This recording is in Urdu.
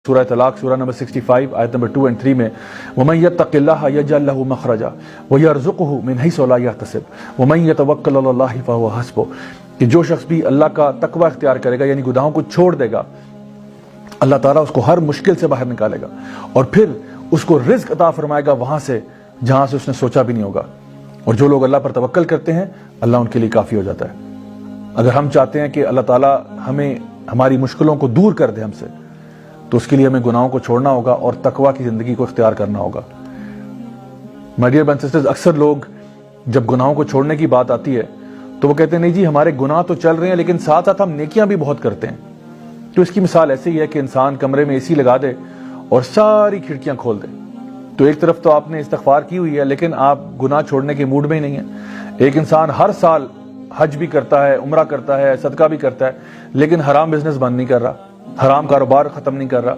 سورہ طلاق سورہ نمبر 65 آیت نمبر 2 and 3 میں وَمَن يَتَّقِ اللَّهَ يَجْعَل لَّهُ مَخْرَجًا وَيَرْزُقْهُ مِنْ حَيْثُ لَا يَحْتَسِبُ وَمَن يَتَوَكَّلْ عَلَى اللَّهِ فَهُوَ حَسْبُهُ کہ جو شخص بھی اللہ کا تقوی اختیار کرے گا، یعنی گناہوں کو چھوڑ دے گا، اللہ تعالیٰ اس کو ہر مشکل سے باہر نکالے گا اور پھر اس کو رزق عطا فرمائے گا وہاں سے جہاں سے اس نے سوچا بھی نہیں ہوگا۔ اور جو لوگ اللہ پر توکل کرتے ہیں اللہ ان کے لیے کافی ہو جاتا ہے۔ اگر ہم چاہتے ہیں کہ اللہ تعالیٰ ہمیں ہماری مشکلوں کو دور کر دے ہم سے، تو اس کے لیے ہمیں گناہوں کو چھوڑنا ہوگا اور تقوی کی زندگی کو اختیار کرنا ہوگا۔ My dear brothers and sisters, اکثر لوگ جب گناہوں کو چھوڑنے کی بات آتی ہے تو وہ کہتے ہیں نہیں جی ہمارے گناہ تو چل رہے ہیں لیکن ساتھ ساتھ ہم نیکیاں بھی بہت کرتے ہیں۔ تو اس کی مثال ایسے ہی ہے کہ انسان کمرے میں اے سی لگا دے اور ساری کھڑکیاں کھول دے، تو ایک طرف تو آپ نے استغفار کی ہوئی ہے لیکن آپ گناہ چھوڑنے کے موڈ میں ہی نہیں ہیں۔ ایک انسان ہر سال حج بھی کرتا ہے، عمرہ کرتا ہے، صدقہ بھی کرتا ہے، لیکن حرام بزنس بند نہیں کر رہا، حرام کاروبار ختم نہیں کر رہا،